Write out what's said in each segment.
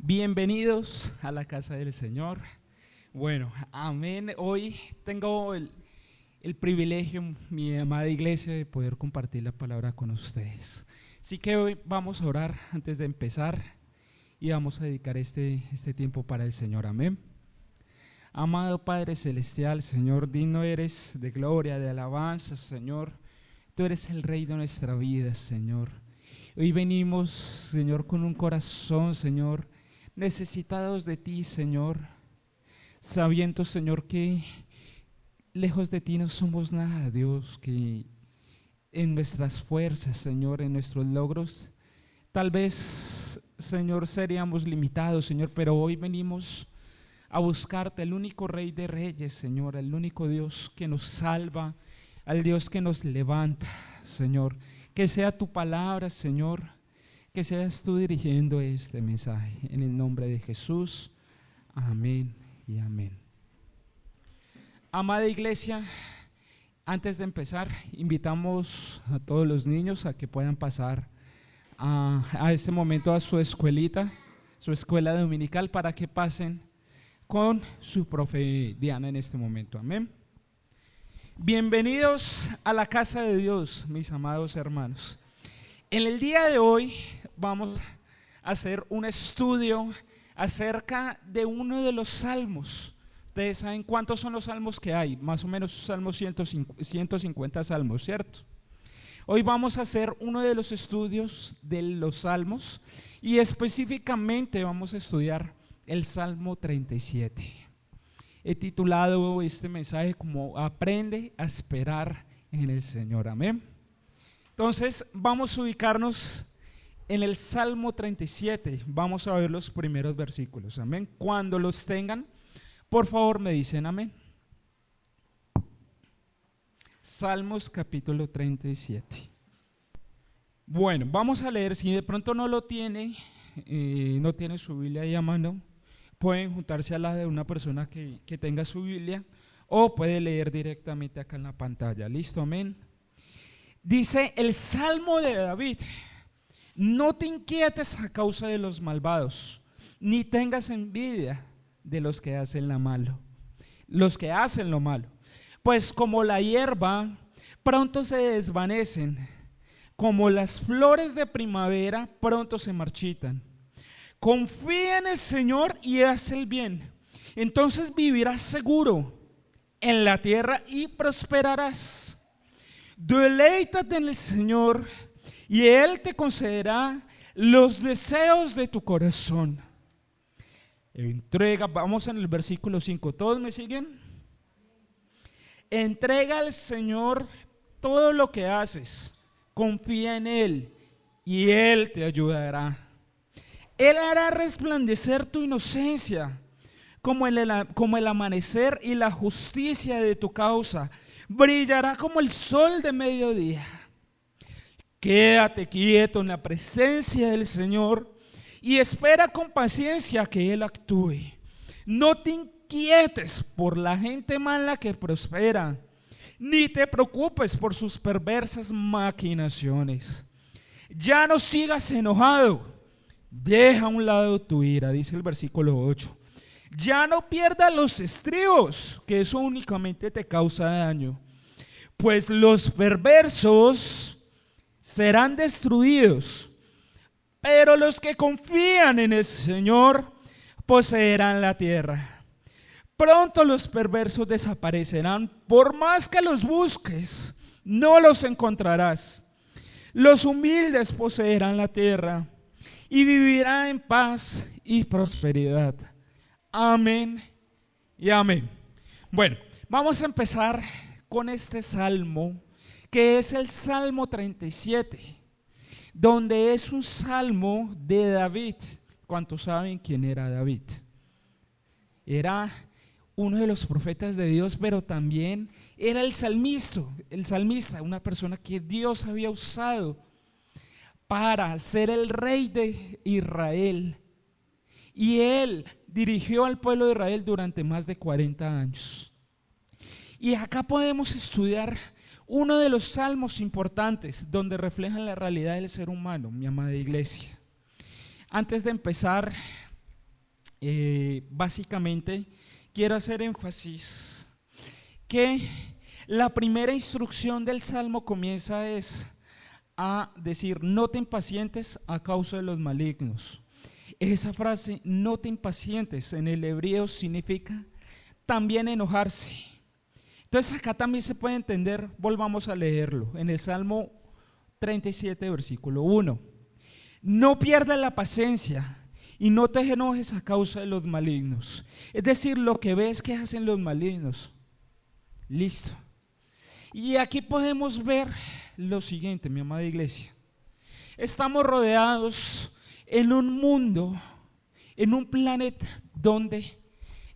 Bienvenidos a la casa del Señor. Bueno, amén. Hoy tengo el privilegio, mi amada iglesia, de poder compartir la palabra con ustedes. Así que hoy vamos a orar antes de empezar y vamos a dedicar este tiempo para el Señor. Amén. Amado Padre Celestial, Señor, digno eres de gloria, de alabanza, Señor. Tú eres el Rey de nuestra vida, Señor. Hoy venimos, Señor, con un corazón, Señor, necesitados de ti, Señor, sabiendo, Señor, que lejos de ti no somos nada, Dios, que en nuestras fuerzas, Señor, en nuestros logros, tal vez, Señor, seríamos limitados, Señor, pero hoy venimos a buscarte, el único Rey de Reyes, Señor, el único Dios que nos salva, al Dios que nos levanta, Señor. Que sea tu palabra, Señor, que seas tú dirigiendo este mensaje. En el nombre de Jesús, amén y amén. Amada iglesia, antes de empezar, invitamos a todos los niños a que puedan pasar a este momento a su escuelita, su escuela dominical, para que pasen con su profe Diana en este momento. Amén. Bienvenidos a la casa de Dios, mis amados hermanos. En el día de hoy vamos a hacer un estudio acerca de uno de los salmos. Ustedes saben cuántos son los salmos que hay, más o menos salmos 150 salmos, ¿cierto? Hoy vamos a hacer uno de los estudios de los salmos y específicamente vamos a estudiar el Salmo 37. He titulado este mensaje como Aprende a esperar en el Señor, amén. Entonces vamos a ubicarnos en el Salmo 37, vamos a ver los primeros versículos, amén. Cuando los tengan, por favor me dicen amén. Salmos capítulo 37. Bueno, vamos a leer, si de pronto no lo tiene, no tiene su Biblia ahí a mano, pueden juntarse al lado de una persona que tenga su Biblia o puede leer directamente acá en la pantalla. ¿Listo? Amén. Dice el Salmo de David: no te inquietes a causa de los malvados, ni tengas envidia de los que hacen lo malo, pues como la hierba pronto se desvanecen, como las flores de primavera pronto se marchitan. Confía en el Señor y haz el bien, entonces vivirás seguro en la tierra y prosperarás. Deleítate en el Señor y Él te concederá los deseos de tu corazón. Entrega, vamos en el versículo 5, ¿todos me siguen? Entrega al Señor todo lo que haces, confía en Él y Él te ayudará. Él hará resplandecer tu inocencia como el amanecer, y la justicia de tu causa brillará como el sol de mediodía. Quédate quieto en la presencia del Señor y espera con paciencia que Él actúe. No te inquietes por la gente mala que prospera, ni te preocupes por sus perversas maquinaciones. Ya no sigas enojado. Deja a un lado tu ira, dice el versículo 8. Ya no pierdas los estribos, que eso únicamente te causa daño, pues los perversos serán destruidos, pero los que confían en el Señor poseerán la tierra. Pronto los perversos desaparecerán, por más que los busques, no los encontrarás. Los humildes poseerán la tierra y vivirá en paz y prosperidad. Amén y amén. Bueno, vamos a empezar con este salmo, que es el Salmo 37, donde es un salmo de David. ¿Cuántos saben quién era David? Era uno de los profetas de Dios, pero también era el salmista, una persona que Dios había usado para ser el rey de Israel. Y él dirigió al pueblo de Israel durante más de 40 años. Y acá podemos estudiar uno de los salmos importantes donde reflejan la realidad del ser humano, mi amada iglesia. Antes de empezar, básicamente quiero hacer énfasis que la primera instrucción del Salmo comienza a decir: no te impacientes a causa de los malignos. Esa frase, no te impacientes, en el hebreo significa también enojarse. Entonces acá también se puede entender, volvamos a leerlo, en el Salmo 37, versículo 1. No pierdas la paciencia y no te enojes a causa de los malignos. Es decir, lo que ves que hacen los malignos. Listo. Y aquí podemos ver lo siguiente, mi amada iglesia. Estamos rodeados en un mundo, en un planeta donde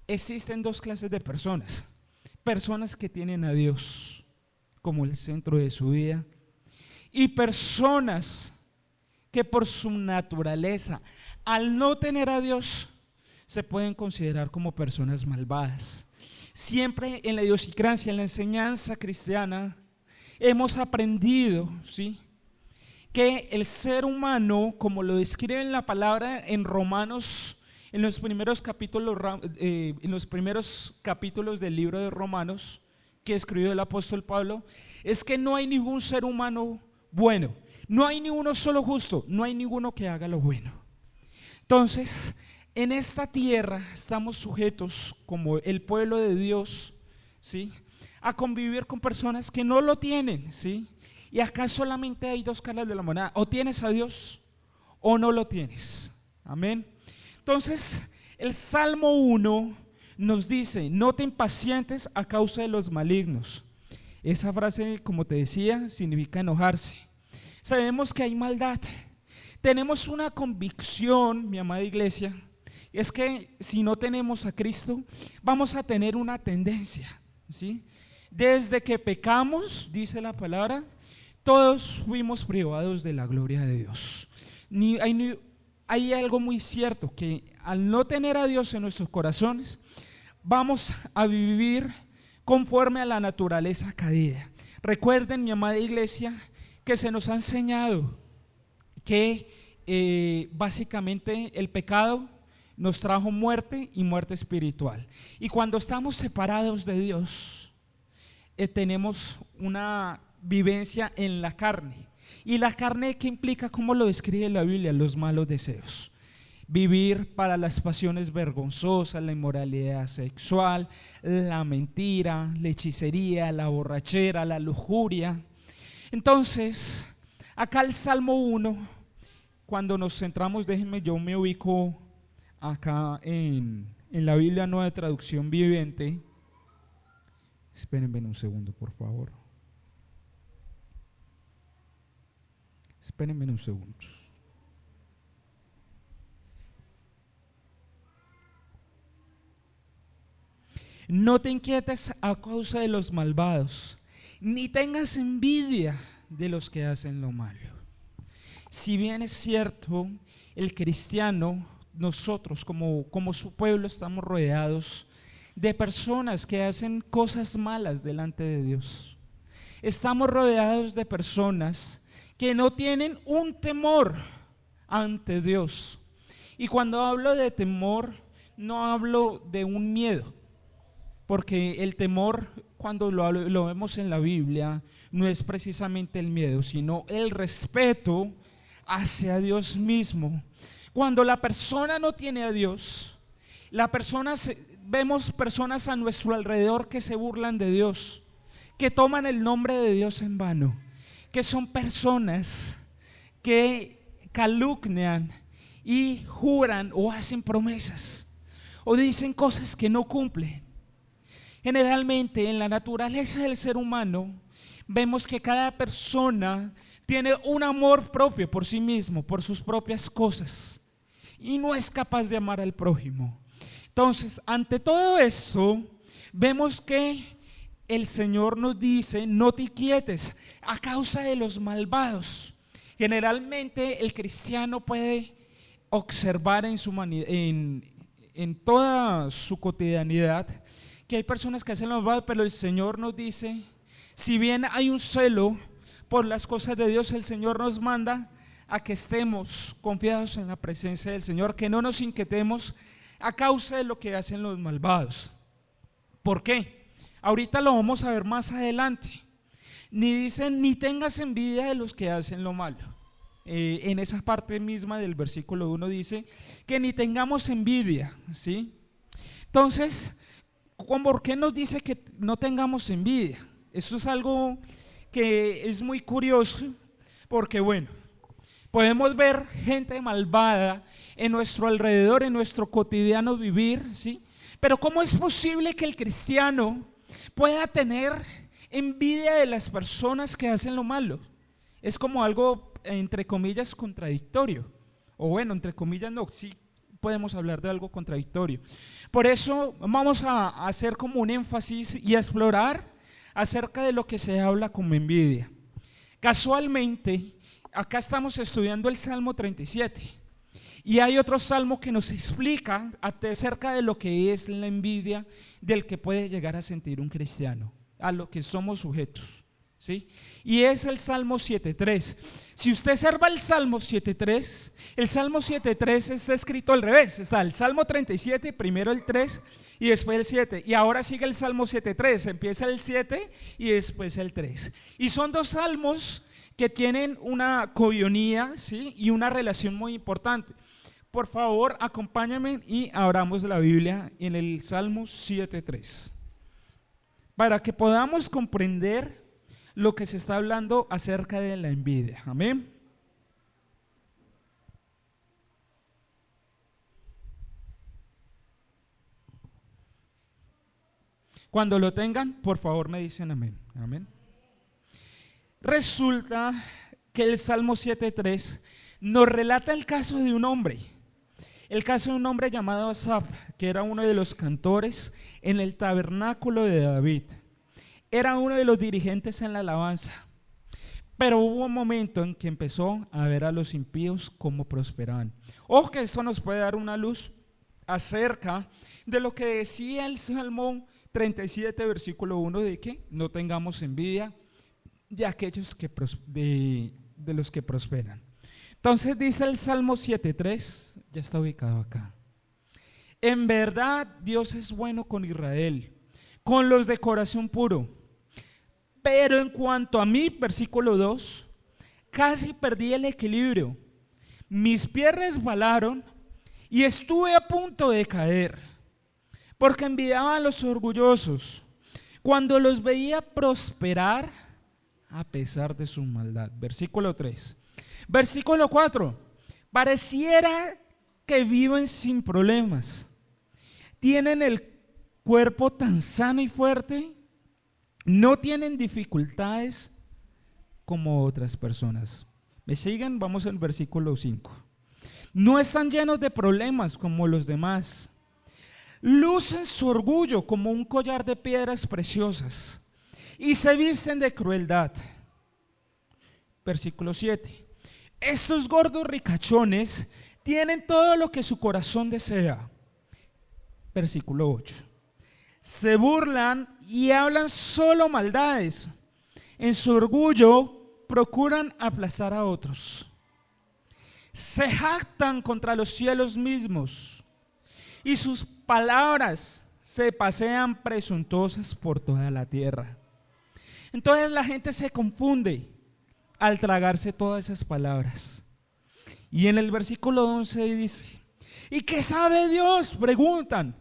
existen dos clases de personas. Personas que tienen a Dios como el centro de su vida y personas que por su naturaleza, al no tener a Dios, se pueden considerar como personas malvadas. Siempre en la idiosincrasia, en la enseñanza cristiana, hemos aprendido, ¿sí?, que el ser humano, como lo describe en la palabra en Romanos, en los primeros capítulos del libro de Romanos que escribió el apóstol Pablo, es que no hay ningún ser humano bueno, no hay ni uno solo justo, no hay ninguno que haga lo bueno. Entonces, en esta tierra estamos sujetos, como el pueblo de Dios, ¿sí?, a convivir con personas que no lo tienen, ¿sí? Y acá solamente hay dos caras de la moneda: o tienes a Dios o no lo tienes. Amén. Entonces, el Salmo 1 nos dice: no te impacientes a causa de los malignos. Esa frase, como te decía, significa enojarse. Sabemos que hay maldad. Tenemos una convicción, mi amada iglesia, es que si no tenemos a Cristo, vamos a tener una tendencia, ¿sí? Desde que pecamos, dice la palabra, todos fuimos privados de la gloria de Dios. Hay algo muy cierto, que al no tener a Dios en nuestros corazones, vamos a vivir conforme a la naturaleza caída. Recuerden, mi amada iglesia, que se nos ha enseñado que básicamente el pecado nos trajo muerte y muerte espiritual. Y cuando estamos separados de Dios, tenemos una vivencia en la carne. Y la carne, ¿qué implica? ¿Cómo lo describe la Biblia? Los malos deseos. Vivir para las pasiones vergonzosas, la inmoralidad sexual, la mentira, la hechicería, la borrachera, la lujuria. Entonces, acá el Salmo 1, cuando nos centramos, déjenme, yo me ubico acá en la Biblia Nueva Traducción Viviente. Espérenme un segundo, por favor. Espérenme un segundo. No te inquietes a causa de los malvados, ni tengas envidia de los que hacen lo malo. Si bien es cierto, el cristiano, nosotros como su pueblo estamos rodeados de personas que hacen cosas malas delante de Dios. Estamos rodeados de personas que no tienen un temor ante Dios. Y cuando hablo de temor, no hablo de un miedo, porque el temor, cuando lo vemos en la Biblia, no es precisamente el miedo, sino el respeto hacia Dios mismo. Cuando la persona no tiene a Dios, vemos personas a nuestro alrededor que se burlan de Dios, que toman el nombre de Dios en vano, que son personas que calumnian y juran o hacen promesas o dicen cosas que no cumplen. Generalmente en la naturaleza del ser humano vemos que cada persona tiene un amor propio por sí mismo, por sus propias cosas, y no es capaz de amar al prójimo. Entonces, ante todo esto, vemos que el Señor nos dice: no te inquietes a causa de los malvados. Generalmente el cristiano puede observar en toda su cotidianidad que hay personas que hacen lo malvado, pero el Señor nos dice: si bien hay un celo por las cosas de Dios, el Señor nos manda a que estemos confiados en la presencia del Señor, que no nos inquietemos a causa de lo que hacen los malvados. ¿Por qué? Ahorita lo vamos a ver más adelante. Ni dicen, ni tengas envidia de los que hacen lo malo. En esa parte misma del versículo 1 dice que ni tengamos envidia, ¿sí? Entonces, ¿por qué nos dice que no tengamos envidia? Eso es algo que es muy curioso, porque bueno, podemos ver gente malvada en nuestro alrededor, en nuestro cotidiano vivir, ¿sí? Pero ¿cómo es posible que el cristiano pueda tener envidia de las personas que hacen lo malo? Es como algo, entre comillas, contradictorio. O bueno, entre comillas no, sí podemos hablar de algo contradictorio. Por eso vamos a hacer como un énfasis y a explorar acerca de lo que se habla como envidia. Casualmente, acá estamos estudiando el Salmo 37 y hay otro salmo que nos explica acerca de lo que es la envidia del que puede llegar a sentir un cristiano, a lo que somos sujetos, ¿sí? Y es el Salmo 7.3. Si usted observa el Salmo 7.3, el Salmo 7.3 está escrito al revés. Está el Salmo 37, primero el 3 y después el 7. Y ahora sigue el Salmo 7.3, empieza el 7 y después el 3. Y son dos salmos que tienen una coinonía, ¿sí? Y una relación muy importante. Por favor, acompáñame y abramos la Biblia en el Salmo 7.3 para que podamos comprender lo que se está hablando acerca de la envidia. Amén. Cuando lo tengan, por favor me dicen amén. Amén. Resulta que el Salmo 7.3 nos relata el caso de un hombre. El caso de un hombre llamado Asaf, que era uno de los cantores en el tabernáculo de David. Era uno de los dirigentes en la alabanza. Pero hubo un momento en que empezó a ver a los impíos cómo prosperaban. Ojo que esto nos puede dar una luz acerca de lo que decía el Salmo 37, versículo 1, de que no tengamos envidia de aquellos que de los que prosperan. Entonces dice el Salmo 7.3, ya está ubicado acá. En verdad Dios es bueno con Israel, con los de corazón puro. Pero en cuanto a mí, versículo 2, casi perdí el equilibrio. Mis pies resbalaron y estuve a punto de caer, porque envidiaba a los orgullosos cuando los veía prosperar a pesar de su maldad. Versículo 3. Versículo 4. Pareciera que viven sin problemas. Tienen el cuerpo tan sano y fuerte. No tienen dificultades como otras personas. ¿Me siguen? Vamos al versículo 5. No están llenos de problemas como los demás. Lucen su orgullo como un collar de piedras preciosas y se visten de crueldad. Versículo 7. Estos gordos ricachones tienen todo lo que su corazón desea. Versículo 8. Se burlan y hablan solo maldades. En su orgullo procuran aplastar a otros. Se jactan contra los cielos mismos y sus palabras se pasean presuntuosas por toda la tierra. Entonces la gente se confunde al tragarse todas esas palabras. Y en el versículo 11 dice: ¿y qué sabe Dios?, preguntan.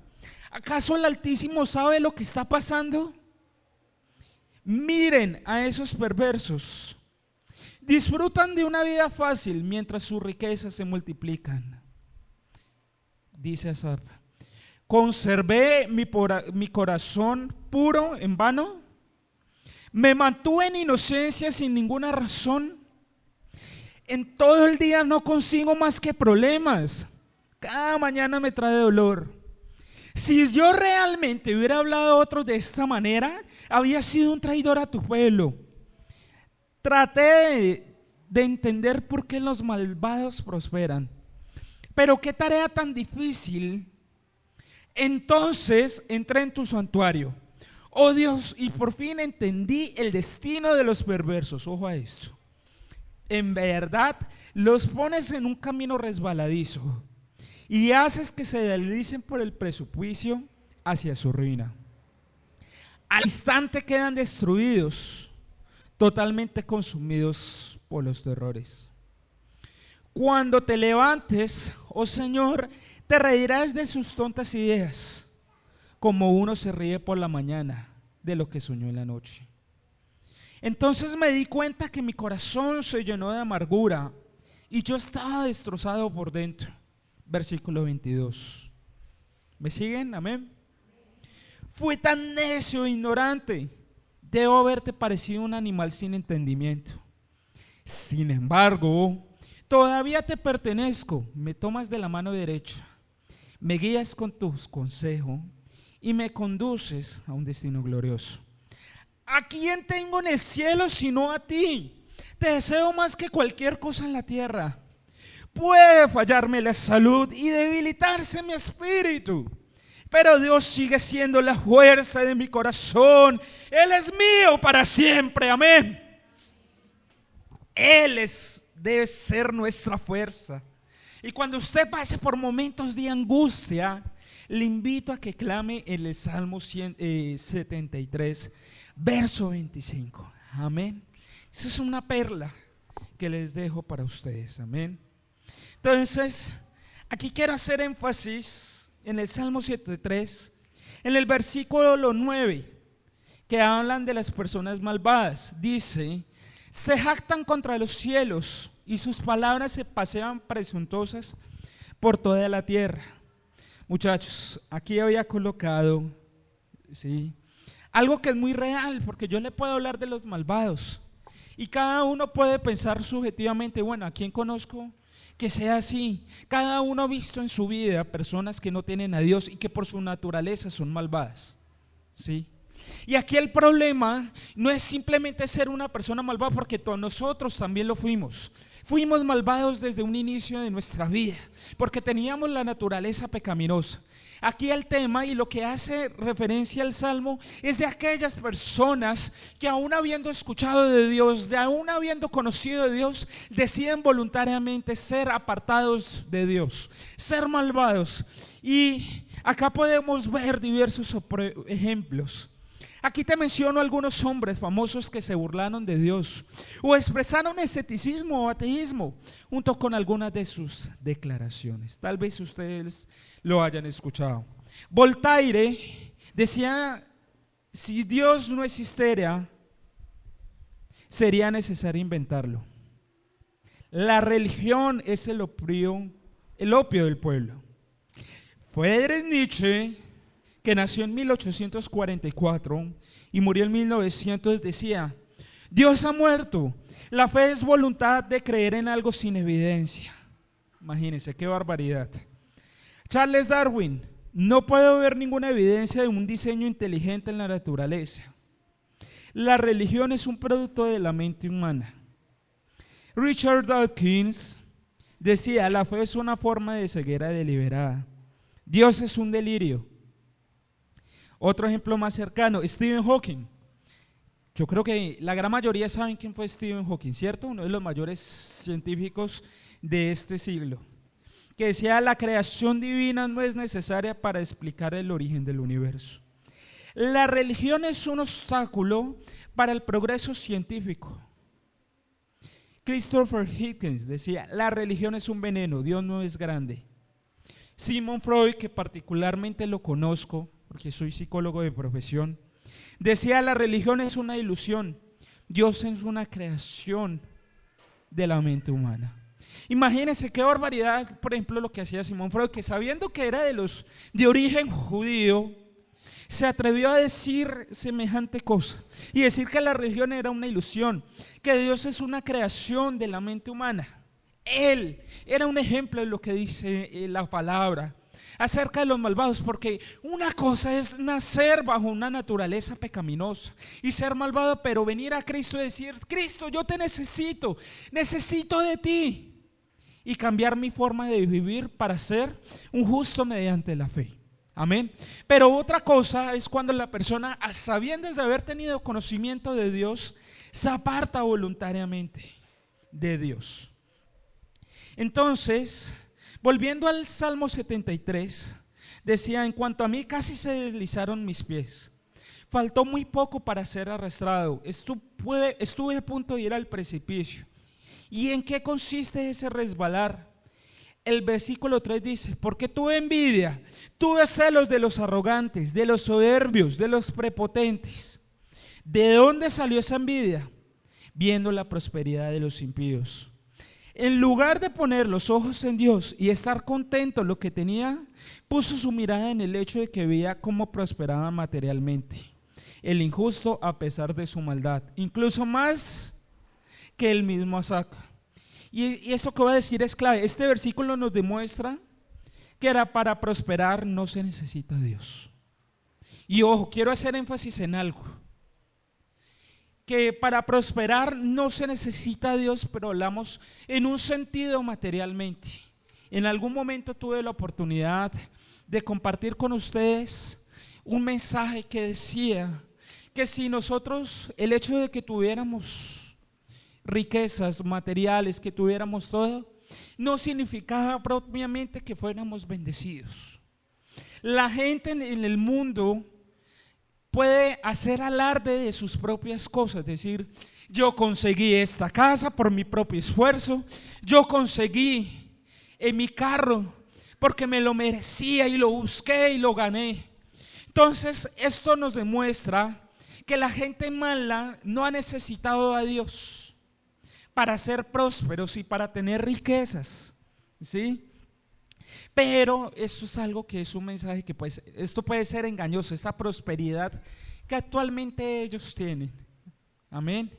¿Acaso el Altísimo sabe lo que está pasando? Miren a esos perversos. Disfrutan de una vida fácil mientras sus riquezas se multiplican. Dice Asaf: ¿conservé mi corazón puro en vano? ¿Me mantuve en inocencia sin ninguna razón? En todo el día no consigo más que problemas. Cada mañana me trae dolor. Si yo realmente hubiera hablado a otros de esta manera, había sido un traidor a tu pueblo. Traté de entender por qué los malvados prosperan. Pero qué tarea tan difícil. Entonces entré en tu santuario, oh Dios, y por fin entendí el destino de los perversos. Ojo a esto. En verdad los pones en un camino resbaladizo y haces que se deslicen por el precipicio hacia su ruina. Al instante quedan destruidos, totalmente consumidos por los terrores. Cuando te levantes, oh Señor, te reirás de sus tontas ideas, como uno se ríe por la mañana de lo que soñó en la noche. Entonces me di cuenta que mi corazón se llenó de amargura y yo estaba destrozado por dentro. Versículo 22. ¿Me siguen? Amén. Fui tan necio e ignorante, debo haberte parecido un animal sin entendimiento. Sin embargo, todavía te pertenezco, me tomas de la mano derecha, me guías con tus consejos y me conduces a un destino glorioso. ¿A quién tengo en el cielo sino a ti? Te deseo más que cualquier cosa en la tierra. Puede fallarme la salud y debilitarse mi espíritu, pero Dios sigue siendo la fuerza de mi corazón. Él es mío para siempre, amén. Debe ser nuestra fuerza. Y cuando usted pase por momentos de angustia, le invito a que clame en el Salmo 73, verso 25, amén. Esa es una perla que les dejo para ustedes, amén. Entonces, aquí quiero hacer énfasis en el Salmo 73, en el versículo 9, que hablan de las personas malvadas. Dice: se jactan contra los cielos y sus palabras se pasean presuntuosas por toda la tierra. Muchachos, aquí había colocado, ¿sí?, algo que es muy real, porque yo le puedo hablar de los malvados y cada uno puede pensar subjetivamente, bueno, ¿a quién conozco que sea así? Cada uno ha visto en su vida personas que no tienen a Dios y que por su naturaleza son malvadas, ¿sí? Y aquí el problema no es simplemente ser una persona malvada, porque todos nosotros también lo fuimos. Fuimos malvados desde un inicio de nuestra vida, porque teníamos la naturaleza pecaminosa. Aquí el tema y lo que hace referencia al Salmo es de aquellas personas que aún habiendo escuchado de Dios, de aún habiendo conocido de Dios, deciden voluntariamente ser apartados de Dios, ser malvados. Y acá podemos ver diversos ejemplos. Aquí te menciono algunos hombres famosos que se burlaron de Dios o expresaron escepticismo o ateísmo junto con algunas de sus declaraciones. Tal vez ustedes lo hayan escuchado. Voltaire decía: si Dios no existiera, sería necesario inventarlo. La religión es el opio del pueblo. Friedrich Nietzsche, que nació en 1844 y murió en 1900, decía: Dios ha muerto, la fe es voluntad de creer en algo sin evidencia. Imagínense qué barbaridad. Charles Darwin: no puedo ver ninguna evidencia de un diseño inteligente en la naturaleza. La religión es un producto de la mente humana. Richard Dawkins decía: la fe es una forma de ceguera deliberada. Dios es un delirio. Otro ejemplo más cercano, Stephen Hawking. Yo creo que la gran mayoría saben quién fue Stephen Hawking, ¿cierto? Uno de los mayores científicos de este siglo, que decía: la creación divina no es necesaria para explicar el origen del universo. La religión es un obstáculo para el progreso científico. Christopher Hitchens decía: la religión es un veneno, Dios no es grande. Sigmund Freud, que particularmente lo conozco porque soy psicólogo de profesión, decía: la religión es una ilusión, Dios es una creación de la mente humana. Imagínense qué barbaridad, por ejemplo, lo que hacía Sigmund Freud, que sabiendo que era de origen judío, se atrevió a decir semejante cosa y decir que la religión era una ilusión, que Dios es una creación de la mente humana. Él era un ejemplo de lo que dice la palabra acerca de los malvados, porque una cosa es nacer bajo una naturaleza pecaminosa y ser malvado, pero venir a Cristo y decir: Cristo, yo te necesito de ti, y cambiar mi forma de vivir para ser un justo mediante la fe. Amén. Pero otra cosa es cuando la persona, a sabiendas de haber tenido conocimiento de Dios, se aparta voluntariamente de Dios. Entonces, Volviendo al Salmo 73, decía: en cuanto a mí, casi se deslizaron mis pies. Faltó muy poco para ser arrastrado. Estuve a punto de ir al precipicio. ¿Y en qué consiste ese resbalar? El versículo 3 dice: porque tuve envidia, tuve celos de los arrogantes, de los soberbios, de los prepotentes. ¿De dónde salió esa envidia? Viendo la prosperidad de los impíos. En lugar de poner los ojos en Dios y estar contento en lo que tenía, puso su mirada en el hecho de que veía cómo prosperaba materialmente el injusto a pesar de su maldad, incluso más que el mismo Asaf. Y eso que voy a decir es clave. Este versículo nos demuestra que para prosperar no se necesita Dios. Y ojo, quiero hacer énfasis en algo, que para prosperar no se necesita Dios, pero hablamos en un sentido materialmente. En algún momento tuve la oportunidad de compartir con ustedes un mensaje que decía que si nosotros, el hecho de que tuviéramos riquezas materiales, que tuviéramos todo, no significaba propiamente que fuéramos bendecidos. La gente en el mundo puede hacer alarde de sus propias cosas, decir: yo conseguí esta casa por mi propio esfuerzo, yo conseguí en mi carro porque me lo merecía y lo busqué y lo gané. Entonces esto nos demuestra que la gente mala no ha necesitado a Dios para ser prósperos y para tener riquezas, ¿sí? Pero esto es algo que es un mensaje que esto puede ser engañoso, esa prosperidad que actualmente ellos tienen. Amén.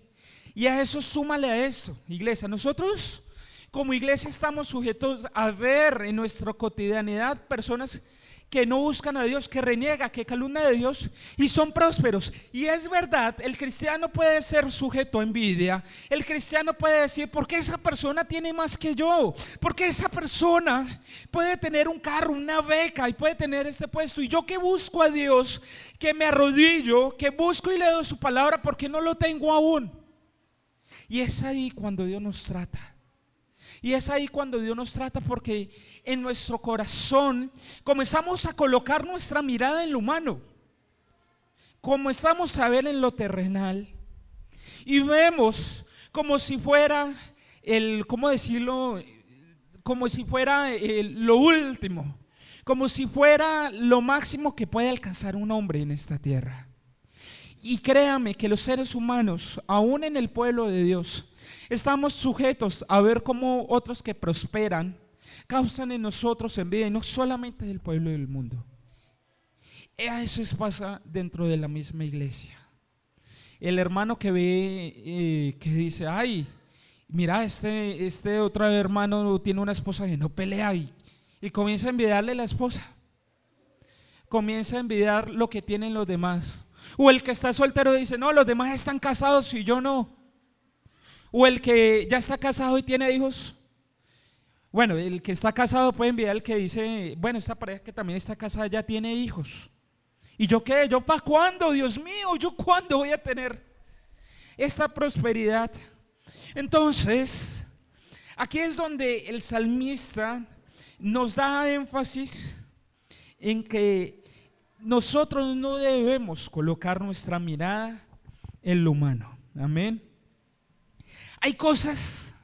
Y a eso súmale a esto, iglesia. Nosotros como iglesia estamos sujetos a ver en nuestra cotidianidad personas que no buscan a Dios, que reniegan, que calumnian a Dios y son prósperos. Y es verdad, el cristiano puede ser sujeto a envidia. El cristiano puede decir: ¿por qué esa persona tiene más que yo? ¿Por qué esa persona puede tener un carro, una beca y puede tener este puesto? Y yo que busco a Dios, que me arrodillo, que busco y leo su palabra, ¿por qué no lo tengo aún? Y es ahí cuando Dios nos trata. Y es ahí cuando Dios nos trata, porque en nuestro corazón comenzamos a colocar nuestra mirada en lo humano, comenzamos a ver en lo terrenal y vemos como si fuera ¿cómo decirlo? Como si fuera lo último, como si fuera lo máximo que puede alcanzar un hombre en esta tierra. Y créame que los seres humanos, aún en el pueblo de Dios, estamos sujetos a ver cómo otros que prosperan causan en nosotros envidia, y no solamente del pueblo y del mundo. Eso pasa dentro de la misma iglesia. El hermano que ve, que dice: ay, mira, este otro hermano tiene una esposa que no pelea, y comienza a envidiarle la esposa, comienza a envidiar lo que tienen los demás. O el que está soltero dice: no, los demás están casados y yo no. O el que ya está casado y tiene hijos. Bueno, el que está casado puede envidiar al que dice: bueno, esta pareja que también está casada ya tiene hijos. ¿Y yo qué? ¿Yo para cuándo? Dios mío, ¿yo cuándo voy a tener esta prosperidad? Entonces, aquí es donde el salmista nos da énfasis en que nosotros no debemos colocar nuestra mirada en lo humano. Amén. Hay cosas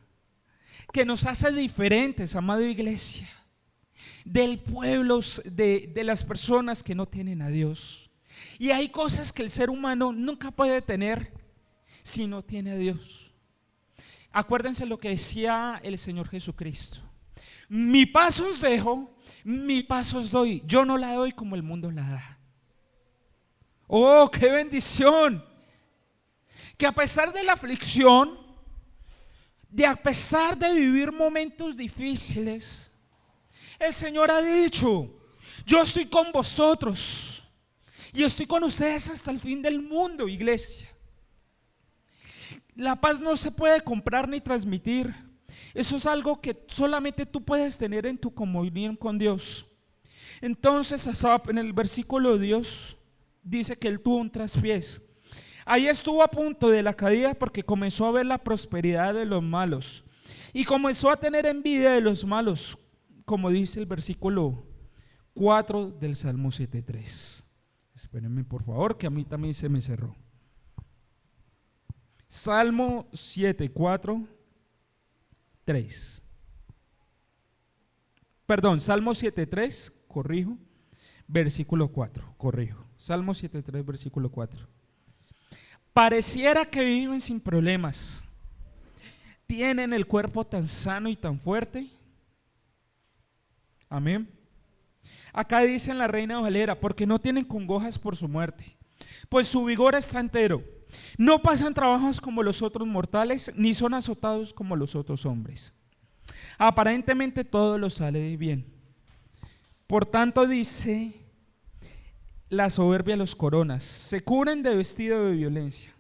que nos hacen diferentes, amada iglesia, del pueblo, de las personas que no tienen a Dios. Y hay cosas que el ser humano nunca puede tener si no tiene a Dios. Acuérdense lo que decía el Señor Jesucristo: mi paz os dejo, mi paz os doy, yo no la doy como el mundo la da. Oh, qué bendición, que a pesar de la aflicción, a pesar de vivir momentos difíciles, el Señor ha dicho: yo estoy con vosotros y estoy con ustedes hasta el fin del mundo, iglesia. La paz no se puede comprar ni transmitir. Eso es algo que solamente tú puedes tener en tu comunión con Dios. Entonces Asaf, en el versículo de Dios, dice que él tuvo un traspiés. Ahí estuvo a punto de la caída porque comenzó a ver la prosperidad de los malos y comenzó a tener envidia de los malos. como dice el versículo 4 del Salmo 7.3. Espérenme por favor, que a mí también se me cerró. Salmo 7.4, 3. Perdón, Salmo 7.3, corrijo, versículo 4, corrijo. Salmo 7.3, versículo 4. Pareciera que viven sin problemas, tienen el cuerpo tan sano y tan fuerte. Amén. Acá dice en la Reina Valera, porque no tienen congojas por su muerte, pues su vigor está entero. No pasan trabajos como los otros mortales, ni son azotados como los otros hombres. Aparentemente todo los sale bien. Por tanto dice, la soberbia los coronas, se cubren de vestido de violencia.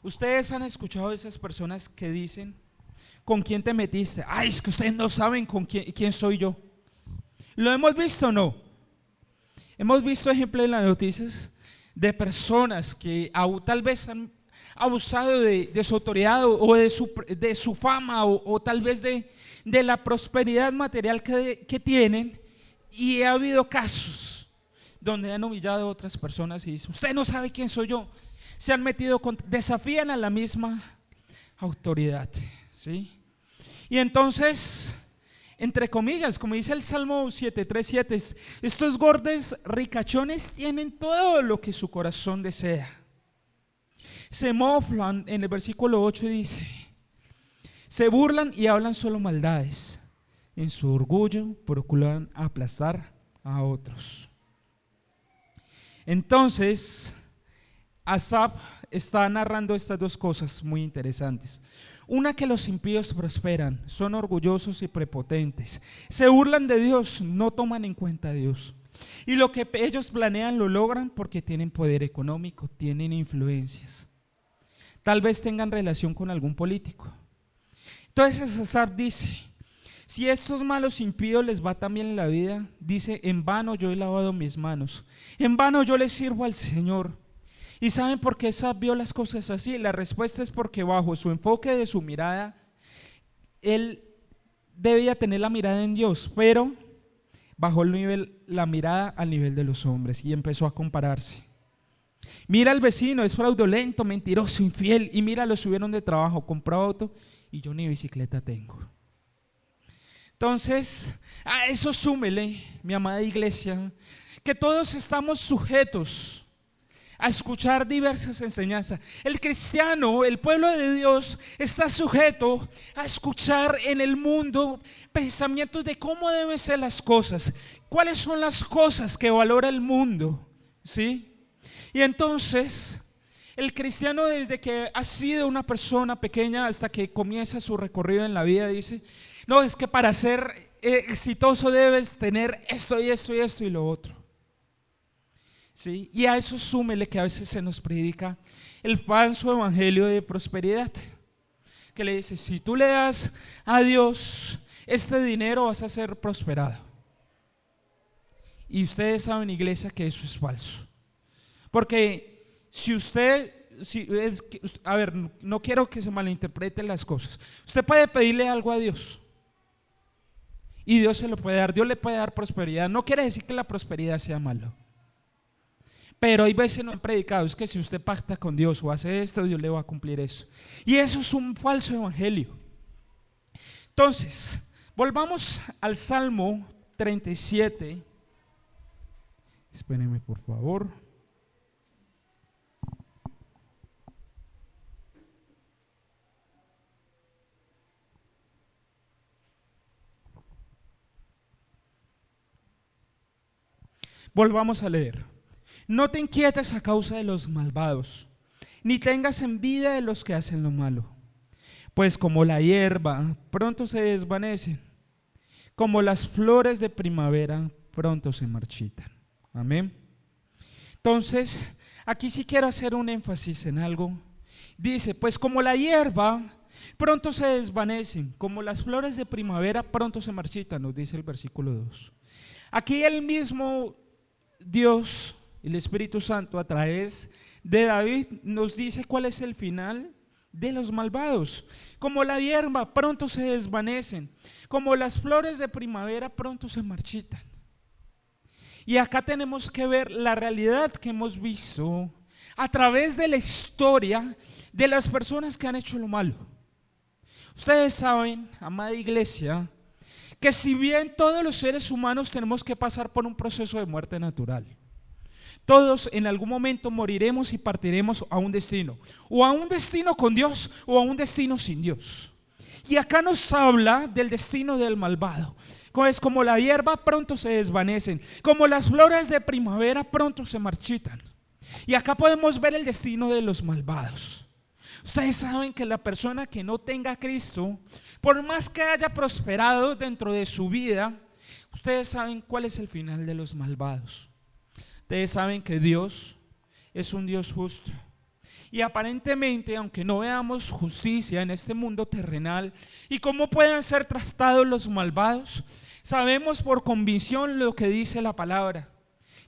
Ustedes han escuchado a esas personas que dicen, ¿con quién te metiste? Ay, es que ustedes no saben quién soy yo. ¿Lo hemos visto o no? Hemos visto ejemplos en las noticias de personas que tal vez han abusado de su autoridad o de su fama o tal vez de la prosperidad material que tienen, y ha habido casos donde han humillado a otras personas y dicen, usted no sabe quién soy yo. Se han metido, desafían a la misma autoridad, ¿sí? Y entonces, entre comillas, como dice el Salmo 7.3.7, estos gordos ricachones tienen todo lo que su corazón desea. Se moflan, en el versículo 8 dice, se burlan y hablan solo maldades. En su orgullo procuran aplastar a otros. Entonces, Asaf está narrando estas dos cosas muy interesantes. Una, que los impíos prosperan, son orgullosos y prepotentes, se burlan de Dios, no toman en cuenta a Dios. Y lo que ellos planean lo logran porque tienen poder económico, tienen influencias. Tal vez tengan relación con algún político. Entonces Asaf dice, si a estos malos impíos les va tan bien en la vida, dice, en vano yo he lavado mis manos, en vano yo les sirvo al Señor. ¿Y saben por qué Asaf vio las cosas así? La respuesta es porque bajo su enfoque de su mirada, él debía tener la mirada en Dios, pero bajó la mirada al nivel de los hombres y empezó a compararse. Mira al vecino, es fraudulento, mentiroso, infiel, y mira, lo subieron de trabajo, compró auto y yo ni bicicleta tengo. Entonces, a eso súmele, mi amada iglesia, que todos estamos sujetos a escuchar diversas enseñanzas. El cristiano, el pueblo de Dios, está sujeto a escuchar en el mundo pensamientos de cómo deben ser las cosas, cuáles son las cosas que valora el mundo, ¿sí? Y entonces, el cristiano, desde que ha sido una persona pequeña hasta que comienza su recorrido en la vida, dice, no, es que para ser exitoso debes tener esto y esto y esto y lo otro. ¿Sí? Y a eso súmele que a veces se nos predica el falso evangelio de prosperidad, que le dice, si tú le das a Dios este dinero vas a ser prosperado. Y ustedes saben, iglesia, que eso es falso. Porque a ver, no quiero que se malinterpreten las cosas. Usted puede pedirle algo a Dios y Dios se lo puede dar, Dios le puede dar prosperidad. No quiere decir que la prosperidad sea malo. Pero hay veces no han predicado, es que si usted pacta con Dios o hace esto, Dios le va a cumplir eso. Y eso es un falso evangelio. Entonces, volvamos al Salmo 37. Espérenme por favor. Volvamos a leer. No te inquietes a causa de los malvados, ni tengas envidia de los que hacen lo malo, pues como la hierba pronto se desvanecen, como las flores de primavera pronto se marchitan. Amén. Entonces, aquí sí quiero hacer un énfasis en algo. Dice, pues como la hierba pronto se desvanecen, como las flores de primavera pronto se marchitan, nos dice el versículo 2. Aquí el mismo Dios, el Espíritu Santo, a través de David, nos dice cuál es el final de los malvados. Como la hierba pronto se desvanecen, como las flores de primavera pronto se marchitan. Y acá tenemos que ver la realidad que hemos visto a través de la historia de las personas que han hecho lo malo. Ustedes saben, amada iglesia, que si bien todos los seres humanos tenemos que pasar por un proceso de muerte natural, todos en algún momento moriremos y partiremos a un destino, o a un destino con Dios o a un destino sin Dios. Y acá nos habla del destino del malvado. Es como la hierba pronto se desvanecen, como las flores de primavera pronto se marchitan. Y acá podemos ver el destino de los malvados. Ustedes saben que la persona que no tenga a Cristo, por más que haya prosperado dentro de su vida, ustedes saben cuál es el final de los malvados. Ustedes saben que Dios es un Dios justo. Y aparentemente, aunque no veamos justicia en este mundo terrenal y cómo pueden ser tratados los malvados, sabemos por convicción lo que dice la palabra,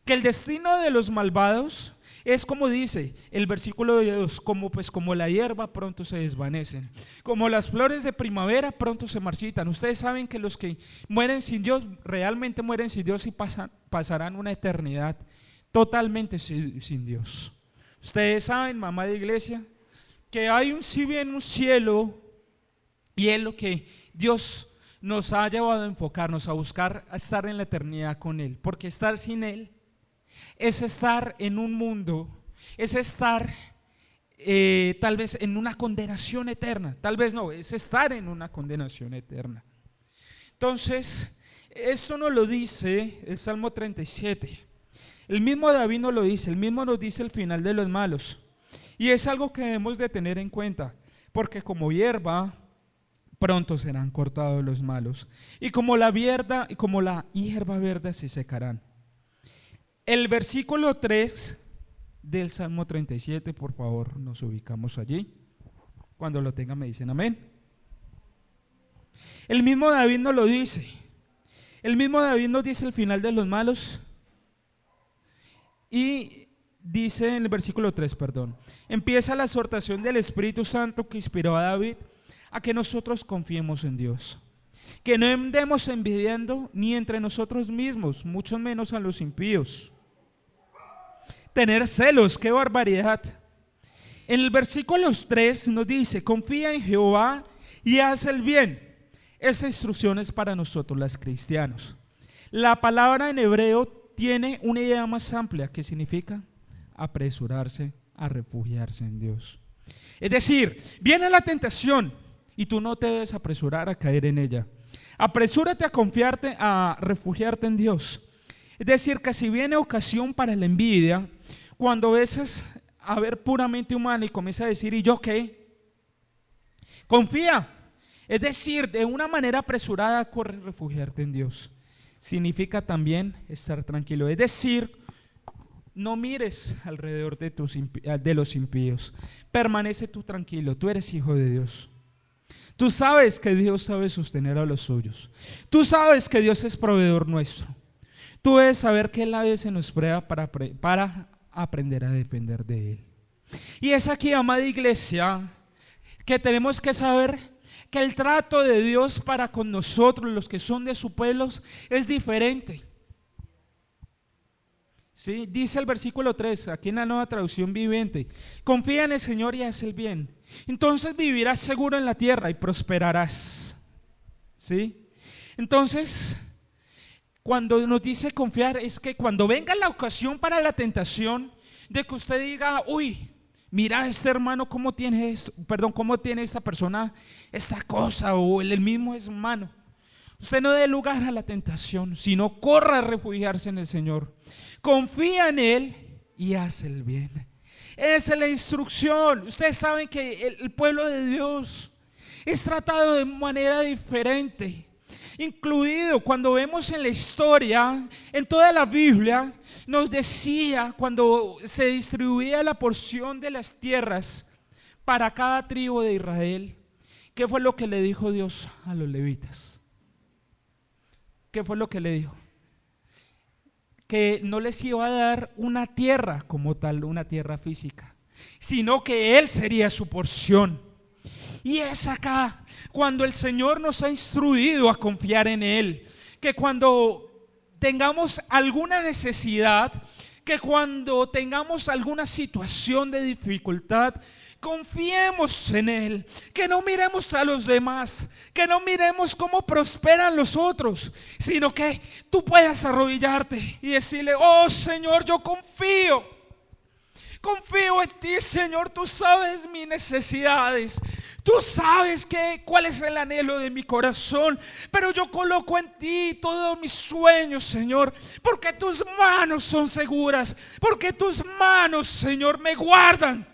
que el destino de los malvados es como dice el versículo de Dios, como la hierba pronto se desvanecen, como las flores de primavera pronto se marchitan. Ustedes saben que los que mueren sin Dios, realmente mueren sin Dios y pasarán una eternidad totalmente sin Dios. Ustedes saben, mamá de iglesia, que hay si bien un cielo, y es lo que Dios nos ha llevado a enfocarnos, a buscar, a estar en la eternidad con Él, porque estar sin Él es estar en un mundo, es estar tal vez en una condenación eterna, tal vez no, es estar en una condenación eterna. Entonces, esto nos lo dice el Salmo 37. El mismo David nos lo dice, el mismo nos dice el final de los malos. Y es algo que debemos de tener en cuenta, porque como hierba pronto serán cortados los malos, y como la hierba verde se secarán. El versículo 3 del Salmo 37, por favor, nos ubicamos allí. Cuando lo tengan me dicen amén. El mismo David nos lo dice. El mismo David nos dice el final de los malos. Y dice en el versículo 3, empieza la exhortación del Espíritu Santo que inspiró a David a que nosotros confiemos en Dios, que no andemos envidiando ni entre nosotros mismos, mucho menos a los impíos. Tener celos, qué barbaridad. En el versículo 3 nos dice, confía en Jehová y haz el bien. Esa instrucción es para nosotros los cristianos. La palabra en hebreo tiene una idea más amplia que significa apresurarse a refugiarse en Dios. Es decir, viene la tentación y tú no te debes apresurar a caer en ella. Apresúrate a refugiarte en Dios. Es decir, que si viene ocasión para la envidia, cuando a veces a ver puramente humana y comienza a decir, ¿y yo qué? Confía. Es decir, de una manera apresurada corre a refugiarte en Dios. Significa también estar tranquilo. Es decir, no mires alrededor de los impíos. Permanece tú tranquilo, tú eres hijo de Dios. Tú sabes que Dios sabe sostener a los suyos. Tú sabes que Dios es proveedor nuestro. Tú debes saber que Él a veces nos prueba para aprender a depender de Él. Y es aquí, amada iglesia, que tenemos que saber que el trato de Dios para con nosotros, los que son de su pueblo, es diferente. ¿Sí? Dice el versículo 3, aquí en la Nueva Traducción Viviente, confía en el Señor y haz el bien, entonces vivirás seguro en la tierra y prosperarás. ¿Sí? Entonces, cuando nos dice confiar, es que cuando venga la ocasión para la tentación, de que usted diga, uy, mira este hermano cómo tiene esto, cómo tiene esta persona esta cosa, o el mismo hermano. Usted no dé lugar a la tentación, sino corra a refugiarse en el Señor. Confía en Él y haz el bien. Esa es la instrucción. Ustedes saben que el pueblo de Dios es tratado de manera diferente. Incluido cuando vemos en la historia, en toda la Biblia, nos decía cuando se distribuía la porción de las tierras para cada tribu de Israel, ¿qué fue lo que le dijo Dios a los levitas? ¿Qué fue lo que le dijo? Que no les iba a dar una tierra como tal, una tierra física, sino que Él sería su porción. Y es acá cuando el Señor nos ha instruido a confiar en Él, que cuando tengamos alguna necesidad, que cuando tengamos alguna situación de dificultad, confiemos en Él, que no miremos a los demás, que no miremos cómo prosperan los otros, sino que tú puedas arrodillarte y decirle: oh Señor, yo confío en ti, Señor. Tú sabes mis necesidades, tú sabes cuál es el anhelo de mi corazón, pero yo coloco en ti todos mis sueños, Señor, porque tus manos son seguras, porque tus manos, Señor, me guardan.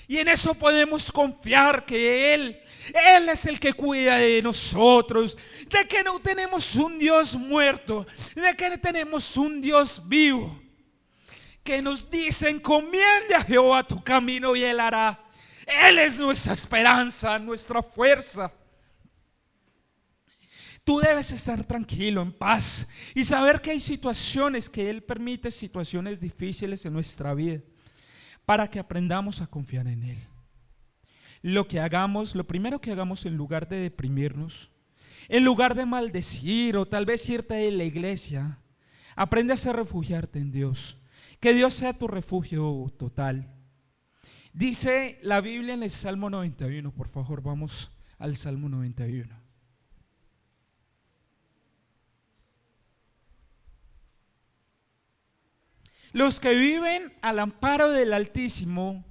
Y en eso podemos confiar, que Él es el que cuida de nosotros, de que no tenemos un Dios muerto, de que tenemos un Dios vivo, que nos dice: encomiende a Jehová tu camino y Él hará. Él es nuestra esperanza, nuestra fuerza. Tú debes estar tranquilo, en paz, y saber que hay situaciones que Él permite, situaciones difíciles en nuestra vida, para que aprendamos a confiar en Él. Lo primero que hagamos, en lugar de deprimirnos, en lugar de maldecir o tal vez irte de la iglesia, aprendes a refugiarte en Dios. Que Dios sea tu refugio total. Dice la Biblia en el Salmo 91, por favor, vamos al Salmo 91. Los que viven al amparo del Altísimo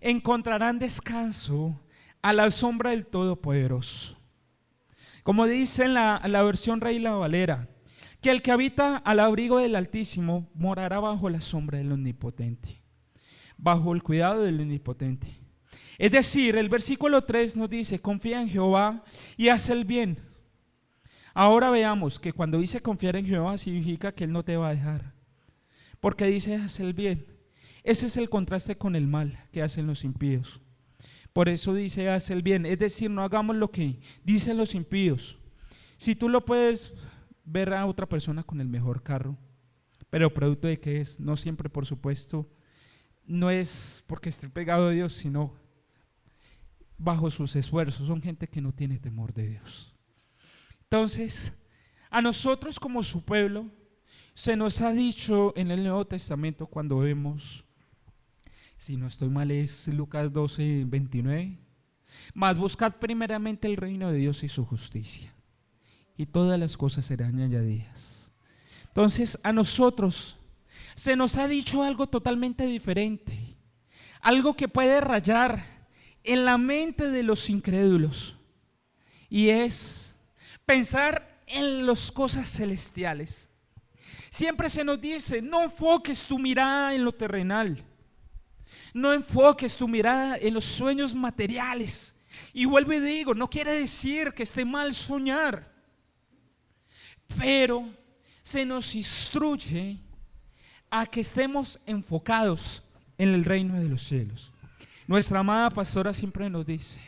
encontrarán descanso a la sombra del Todopoderoso. Como dice en la versión Reina Valera, que el que habita al abrigo del Altísimo morará bajo la sombra del Omnipotente, bajo el cuidado del Omnipotente. Es decir, el versículo 3 nos dice: confía en Jehová y haz el bien. Ahora veamos que cuando dice confiar en Jehová, significa que Él no te va a dejar, porque dice haz el bien. Ese es el contraste con el mal que hacen los impíos. Por eso dice haz el bien, es decir, no hagamos lo que dicen los impíos. Si tú lo puedes ver a otra persona con el mejor carro, pero producto de qué es, no siempre, por supuesto, no es porque esté pegado a Dios, sino bajo sus esfuerzos. Son gente que no tiene temor de Dios. Entonces, a nosotros como su pueblo, se nos ha dicho en el Nuevo Testamento, cuando vemos, si no estoy mal, es Lucas 12, 29, mas buscad primeramente el reino de Dios y su justicia, y todas las cosas serán añadidas. Entonces, a nosotros se nos ha dicho algo totalmente diferente, algo que puede rayar en la mente de los incrédulos, y es pensar en las cosas celestiales. Siempre se nos dice: no enfoques tu mirada en lo terrenal, no enfoques tu mirada en los sueños materiales. Y vuelvo y digo, no quiere decir que esté mal soñar, pero se nos instruye a que estemos enfocados en el reino de los cielos. Nuestra amada pastora siempre nos dice: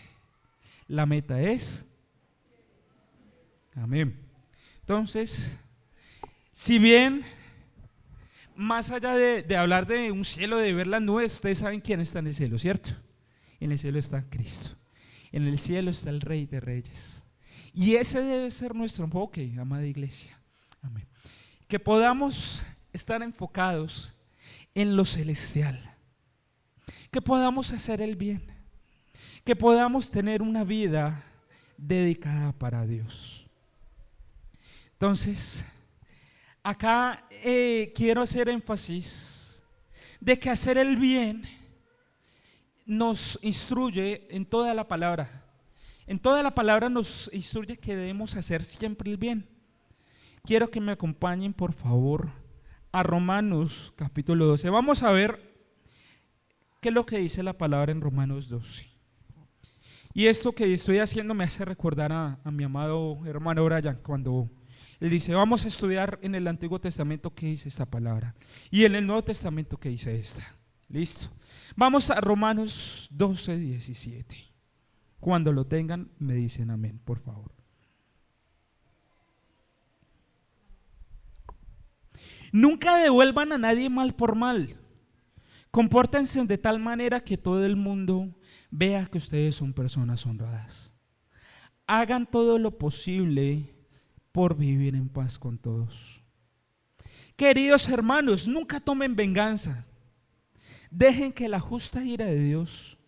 la meta es, amén. Entonces, si bien, más allá de hablar de un cielo, de ver las nubes, ustedes saben quién está en el cielo, ¿cierto? En el cielo está Cristo, en el cielo está el Rey de Reyes, y ese debe ser nuestro enfoque, amada iglesia. Amén. Que podamos estar enfocados en lo celestial, que podamos hacer el bien, que podamos tener una vida dedicada para Dios. Entonces, acá quiero hacer énfasis de que hacer el bien nos instruye en toda la palabra. En toda la palabra nos instruye que debemos hacer siempre el bien. Quiero que me acompañen, por favor, a Romanos capítulo 12. Vamos a ver qué es lo que dice la palabra en Romanos 12. Y esto que estoy haciendo me hace recordar a mi amado hermano Brian, cuando él dice: vamos a estudiar en el Antiguo Testamento qué dice esta palabra, y en el Nuevo Testamento qué dice esta. Listo. Vamos a Romanos 12, 17. Cuando lo tengan, me dicen amén, por favor. Nunca devuelvan a nadie mal por mal. Compórtense de tal manera que todo el mundo vea que ustedes son personas honradas. Hagan todo lo posible por vivir en paz con todos. Queridos hermanos, nunca tomen venganza. Dejen que la justa ira de Dios,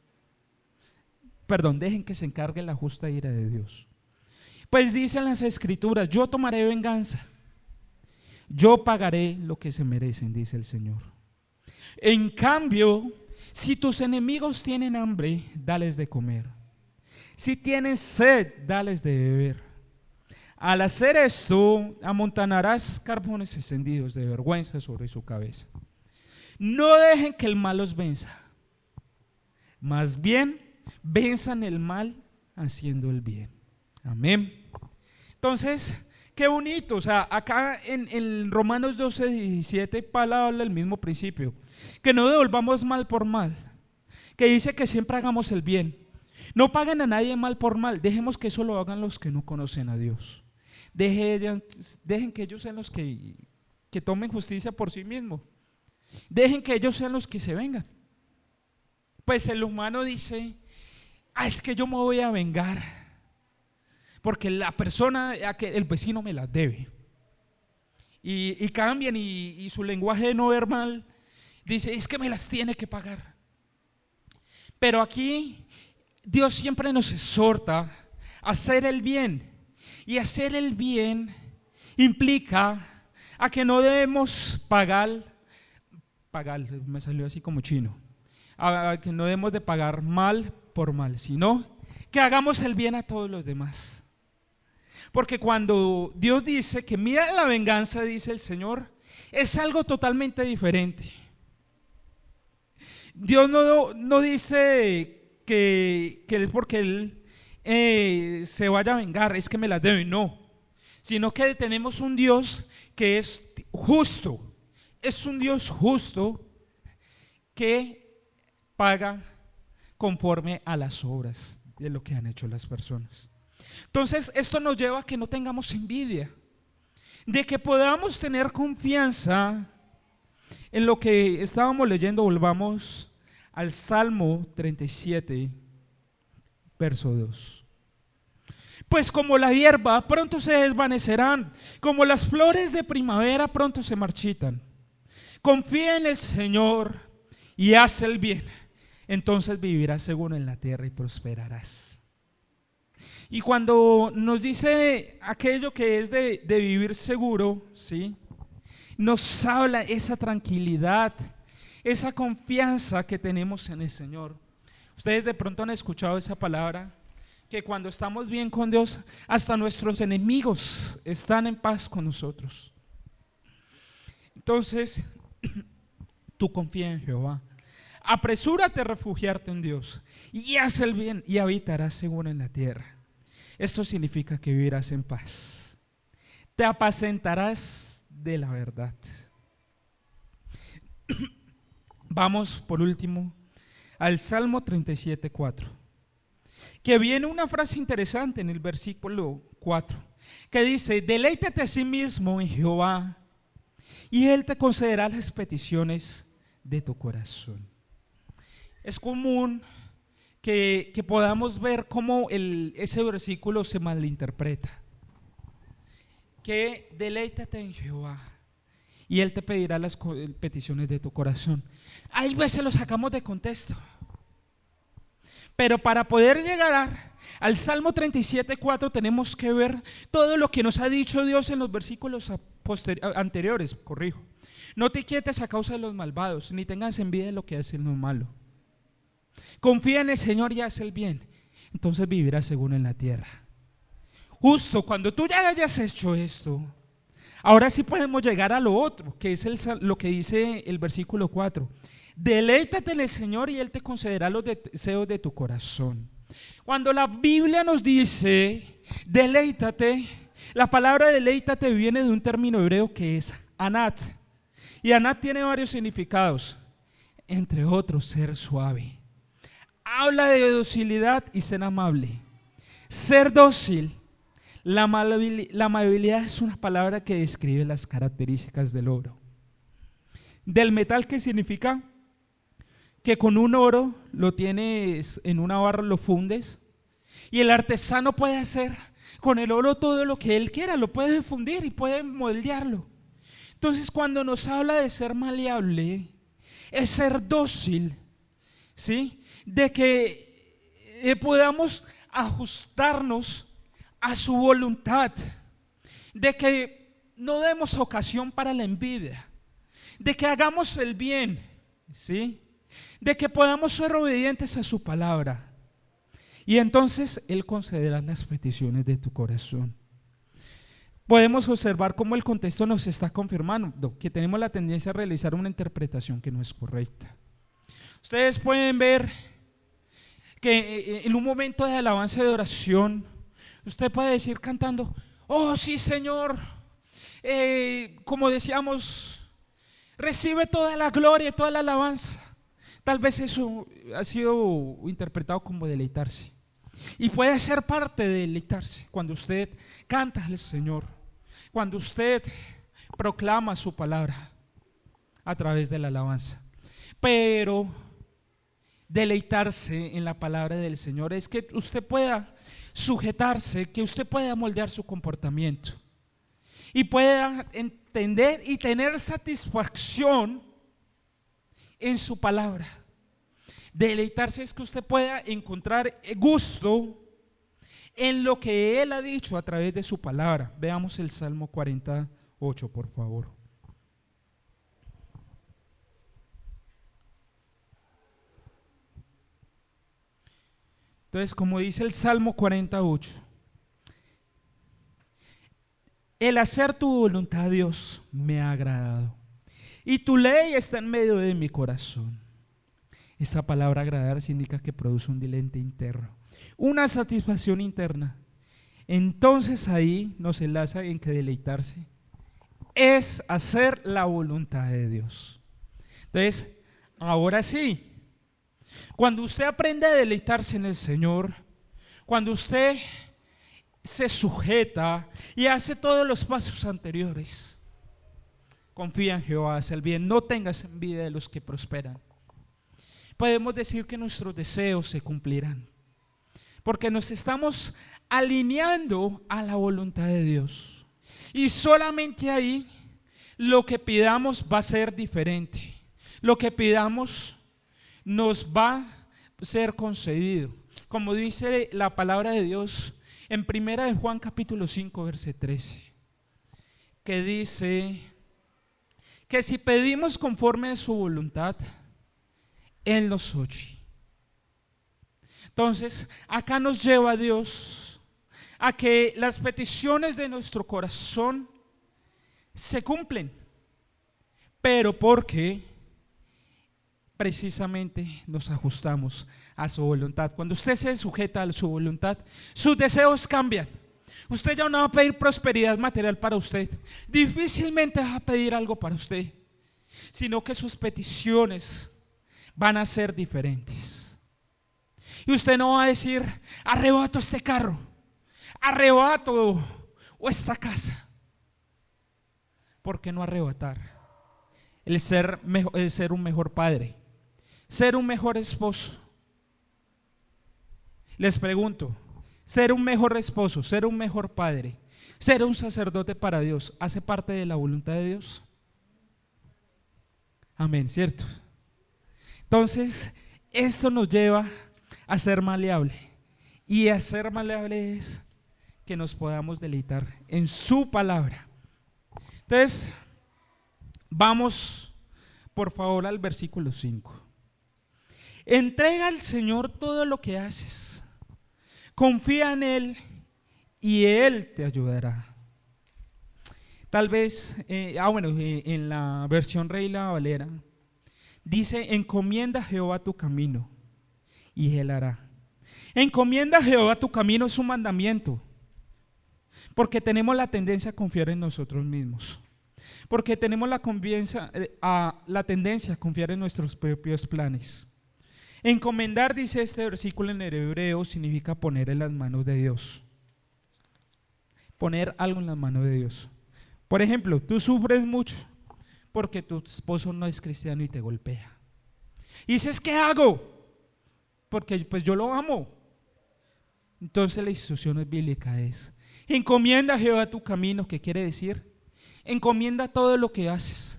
dejen que se encargue la justa ira de Dios. Pues dicen las Escrituras: yo tomaré venganza, yo pagaré lo que se merecen, dice el Señor. En cambio, si tus enemigos tienen hambre, dales de comer. Si tienen sed, dales de beber. Al hacer esto, amontonarás carbones encendidos de vergüenza sobre su cabeza. No dejen que el mal los venza, más bien venzan el mal haciendo el bien. Amén. Entonces, qué bonito. O sea, acá en Romanos 12:17, Pablo habla del mismo principio, que no devolvamos mal por mal, que dice que siempre hagamos el bien. No paguen a nadie mal por mal, dejemos que eso lo hagan los que no conocen a Dios. Dejen que ellos sean los que tomen justicia por sí mismos. Dejen que ellos sean los que se vengan. Pues el humano dice: es que yo me voy a vengar porque la persona, el vecino me las debe. Y cambian y su lenguaje no verbal dice: es que me las tiene que pagar. Pero aquí Dios siempre nos exhorta a hacer el bien. Y hacer el bien implica a que no debemos pagar, me salió así como chino, a que no debemos de pagar mal por mal, sino que hagamos el bien a todos los demás. Porque cuando Dios dice que mira la venganza, dice el Señor, es algo totalmente diferente. Dios no dice que es porque Él se vaya a vengar, es que me las debe, no, sino que tenemos un Dios que es justo, es un Dios justo que paga conforme a las obras de lo que han hecho las personas. Entonces esto nos lleva a que no tengamos envidia, de que podamos tener confianza en lo que estábamos leyendo. Volvamos al Salmo 37, verso 2. Pues como la hierba pronto se desvanecerán, como las flores de primavera pronto se marchitan. Confía en el Señor y haz el bien, entonces vivirás seguro en la tierra y prosperarás. Y cuando nos dice aquello que es de vivir seguro, ¿sí?, nos habla esa tranquilidad, esa confianza que tenemos en el Señor. Ustedes de pronto han escuchado esa palabra, que cuando estamos bien con Dios, hasta nuestros enemigos están en paz con nosotros. Entonces, tú confía en Jehová, apresúrate a refugiarte en Dios y haz el bien y habitarás seguro en la tierra. Esto significa que vivirás en paz, te apacentarás de la verdad. Vamos por último al Salmo 37:4, que viene una frase interesante en el versículo 4, que dice: deleítate a sí mismo en Jehová y Él te concederá las peticiones de tu corazón. Es común que podamos ver cómo ese versículo se malinterpreta, que deleítate en Jehová y Él te pedirá las peticiones de tu corazón. Hay veces lo sacamos de contexto, pero para poder llegar al Salmo 37:4 tenemos que ver todo lo que nos ha dicho Dios en los versículos anteriores. No te quietes a causa de los malvados, ni tengas envidia de lo que hacen los malos. Confía en el Señor y haz el bien, entonces vivirás seguro en la tierra. Justo cuando tú ya hayas hecho esto, ahora sí podemos llegar a lo otro, que es lo que dice el versículo 4. Deleítate en el Señor y Él te concederá los deseos de tu corazón. Cuando la Biblia nos dice deleítate, la palabra deleítate viene de un término hebreo que es anat. Y anat tiene varios significados, entre otros ser suave. Habla de docilidad y ser amable. Ser dócil. La amabilidad es una palabra que describe las características del oro. Del metal, que significa que con un oro lo tienes en una barra, lo fundes, y el artesano puede hacer con el oro todo lo que él quiera, lo puede fundir y puede moldearlo. Entonces, cuando nos habla de ser maleable, es ser dócil, ¿sí? De que podamos ajustarnos a su voluntad, de que no demos ocasión para la envidia, de que hagamos el bien, ¿sí? De que podamos ser obedientes a su palabra. Y entonces Él concederá las peticiones de tu corazón. Podemos observar cómo el contexto nos está confirmando que tenemos la tendencia a realizar una interpretación que no es correcta. Ustedes pueden ver que en un momento de alabanza y de oración, usted puede decir cantando: oh sí, Señor, como decíamos, recibe toda la gloria y toda la alabanza. Tal vez eso ha sido interpretado como deleitarse, y puede ser parte de deleitarse cuando usted canta al Señor, cuando usted proclama su palabra a través de la alabanza. Pero deleitarse en la palabra del Señor es que usted pueda sujetarse, que usted pueda moldear su comportamiento y pueda entender y tener satisfacción en su palabra. Deleitarse es que usted pueda encontrar gusto en lo que Él ha dicho a través de su palabra. Veamos el Salmo 48, por favor. Entonces, como dice el Salmo 48, el hacer tu voluntad, Dios, me ha agradado, y tu ley está en medio de mi corazón. Esa palabra agradar significa que produce un deleite interno, una satisfacción interna. Entonces ahí nos enlaza en que deleitarse es hacer la voluntad de Dios. Entonces, ahora sí, cuando usted aprende a deleitarse en el Señor, cuando usted se sujeta y hace todos los pasos anteriores, confía en Jehová, haz el bien, no tengas envidia de los que prosperan, podemos decir que nuestros deseos se cumplirán, porque nos estamos alineando a la voluntad de Dios, y solamente ahí lo que pidamos va a ser diferente, lo que pidamos nos va a ser concedido, como dice la palabra de Dios en primera de Juan capítulo 5 verso 13, que dice que si pedimos conforme a su voluntad, Él nos oye. Entonces, acá nos lleva a Dios a que las peticiones de nuestro corazón se cumplen, pero porque precisamente nos ajustamos a su voluntad. Cuando usted se sujeta a su voluntad, sus deseos cambian. Usted ya no va a pedir prosperidad material para usted, difícilmente va a pedir algo para usted, sino que sus peticiones van a ser diferentes. Y usted no va a decir: arrebato este carro, arrebato o esta casa. ¿Por qué no arrebatar? El ser un mejor padre, ser un mejor esposo. Les pregunto, ser un mejor esposo, ser un mejor padre, ser un sacerdote para Dios, ¿hace parte de la voluntad de Dios? Amén, ¿cierto? Entonces, esto nos lleva a ser maleable, y a ser maleable es que nos podamos deleitar en su palabra. Entonces, vamos por favor al versículo 5. Entrega al Señor todo lo que haces, confía en Él y Él te ayudará. Tal vez, en la versión Reina Valera dice: encomienda a Jehová tu camino y Él hará. Encomienda a Jehová tu camino es un mandamiento, porque tenemos la tendencia a confiar en nosotros mismos, porque tenemos la tendencia a confiar en nuestros propios planes. Encomendar, dice este versículo en el hebreo, significa poner en las manos de Dios, poner algo en las manos de Dios. Por ejemplo, tú sufres mucho porque tu esposo no es cristiano y te golpea, Y dices, ¿qué hago? Porque pues yo lo amo. Entonces la instrucción bíblica es: encomienda a Jehová tu camino, que quiere decir, encomienda todo lo que haces,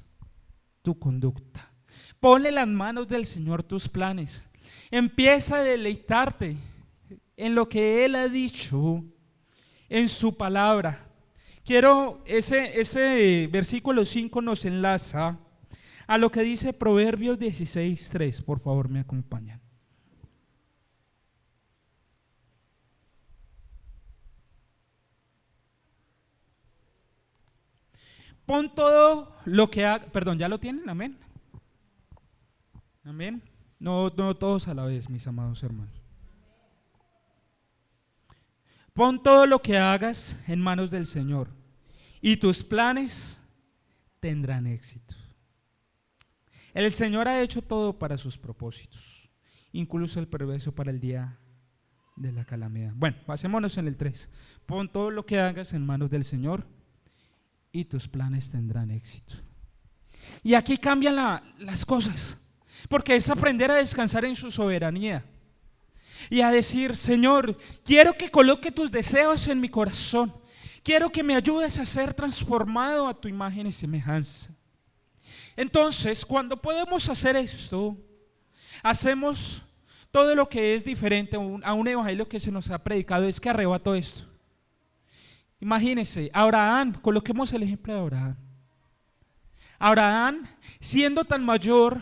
tu conducta. Ponle en las manos del Señor tus planes. Empieza a deleitarte en lo que Él ha dicho en su palabra. Ese versículo 5 nos enlaza a lo que dice Proverbios 16:3. Por favor, me acompañan. Pon todo lo que haga. Perdón, ¿ya lo tienen? Amén. Amén. No todos a la vez, mis amados hermanos. Pon todo lo que hagas en manos del Señor, y tus planes tendrán éxito. El Señor ha hecho todo para sus propósitos, incluso el perverso para el día de la calamidad. Bueno, pasémonos en el 3. Pon todo lo que hagas en manos del Señor, y tus planes tendrán éxito. Y aquí cambian las cosas, porque es aprender a descansar en su soberanía y a decir: Señor, quiero que coloque tus deseos en mi corazón, quiero que me ayudes a ser transformado a tu imagen y semejanza. Entonces, cuando podemos hacer esto, hacemos todo lo que es diferente a un evangelio que se nos ha predicado, es que arrebató esto. Imagínense, Abraham, coloquemos el ejemplo de Abraham. Abraham, siendo tan mayor,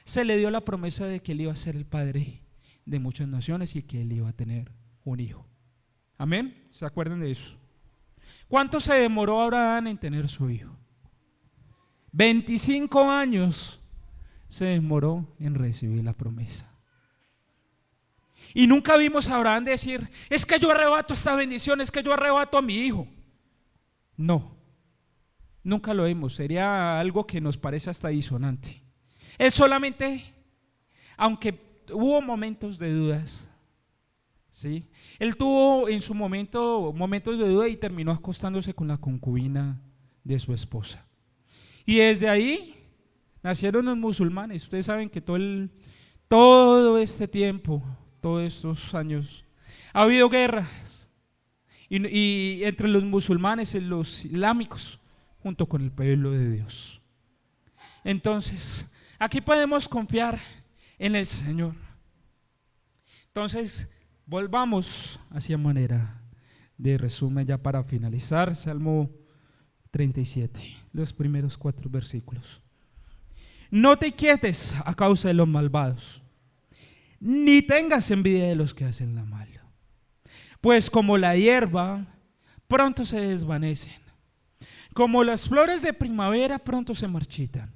se le dio la promesa de que él iba a ser el padre de muchas naciones y que él iba a tener un hijo. Amén. ¿Se acuerdan de eso? ¿Cuánto se demoró Abraham en tener su hijo? 25 años se demoró en recibir la promesa. Y nunca vimos a Abraham decir: es que yo arrebato esta bendición, es que yo arrebato a mi hijo. No, nunca lo vimos. Sería algo que nos parece hasta disonante. Él solamente, aunque hubo momentos de dudas, ¿sí? Él tuvo en su momento momentos de duda y terminó acostándose con la concubina de su esposa. Y desde ahí nacieron los musulmanes. Ustedes saben que todo este tiempo, todos estos años, ha habido guerras y entre los musulmanes y los islámicos, junto con el pueblo de Dios. Entonces, aquí podemos confiar en el Señor. Entonces, volvamos hacia manera de resumen ya para finalizar. Salmo 37, los primeros 4 versículos. No te quietes a causa de los malvados, ni tengas envidia de los que hacen la mal, pues como la hierba pronto se desvanecen, como las flores de primavera pronto se marchitan.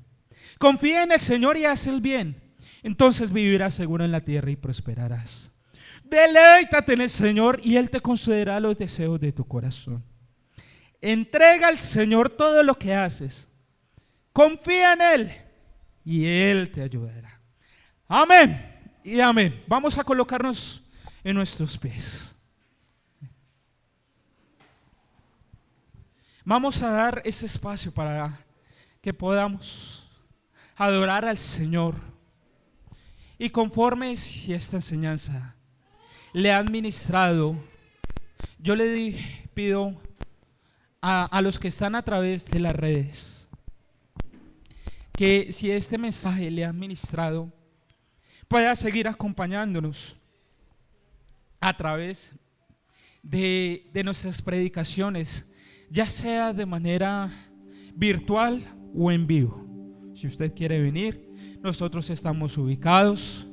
Confía en el Señor y haz el bien, entonces vivirás seguro en la tierra y prosperarás. Deleítate en el Señor y Él te concederá los deseos de tu corazón. Entrega al Señor todo lo que haces, confía en Él y Él te ayudará. Amén y amén. Vamos a colocarnos en nuestros pies. Vamos a dar ese espacio para que podamos adorar al Señor. Y conforme si esta enseñanza le ha administrado, yo le pido a los que están a través de las redes, que si este mensaje le ha ministrado, pueda seguir acompañándonos a través de nuestras predicaciones, ya sea de manera virtual o en vivo. Si usted quiere venir, nosotros estamos ubicados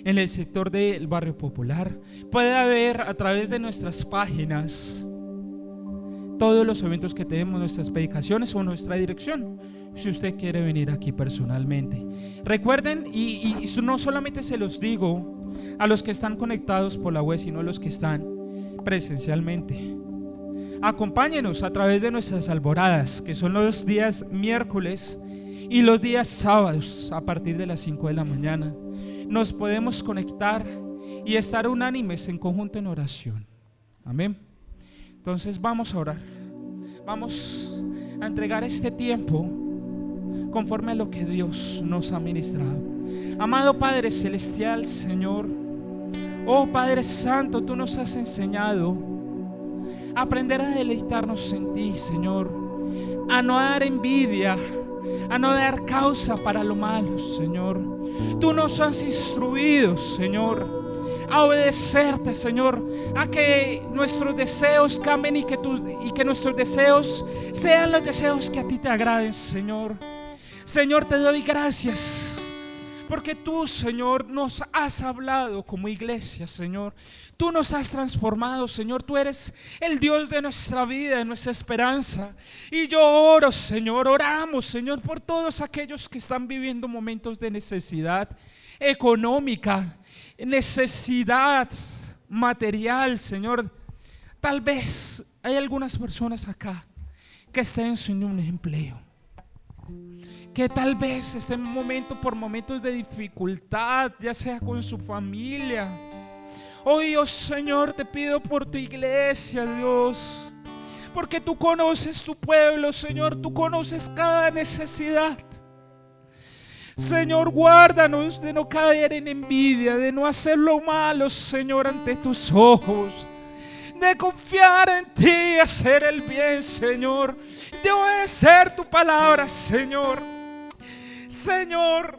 en el sector del Barrio Popular. Puede ver a través de nuestras páginas todos los eventos que tenemos, nuestras predicaciones o nuestra dirección, si usted quiere venir aquí personalmente. Recuerden, y no solamente se los digo a los que están conectados por la web, sino a los que están presencialmente. Acompáñenos a través de nuestras alboradas, que son los días miércoles y los días sábados a partir de las 5 de la mañana. Nos podemos conectar y estar unánimes en conjunto en oración. Amén. Entonces vamos a orar, vamos a entregar este tiempo conforme a lo que Dios nos ha ministrado. Amado Padre Celestial, Señor, oh Padre Santo, tú nos has enseñado a aprender a deleitarnos en ti, Señor, a no dar envidia, a no dar causa para lo malo, Señor. Tú nos has instruido, Señor, a obedecerte, Señor, a que nuestros deseos cambien y que nuestros deseos sean los deseos que a ti te agraden, Señor. Señor, te doy gracias porque tú, Señor, nos has hablado como iglesia, Señor. Tú nos has transformado, Señor. Tú eres el Dios de nuestra vida, de nuestra esperanza. Y yo oro, Señor, oramos, Señor, por todos aquellos que están viviendo momentos de necesidad económica, necesidad material, Señor. Tal vez hay algunas personas acá que estén sin un empleo, que tal vez estén por momentos de dificultad, ya sea con su familia. Oh Dios, Señor, te pido por tu iglesia, Dios, porque tú conoces tu pueblo, Señor, tú conoces cada necesidad. Señor, guárdanos de no caer en envidia, de no hacer lo malo, Señor, ante tus ojos, de confiar en ti y hacer el bien, Señor, de obedecer tu palabra, Señor. Señor,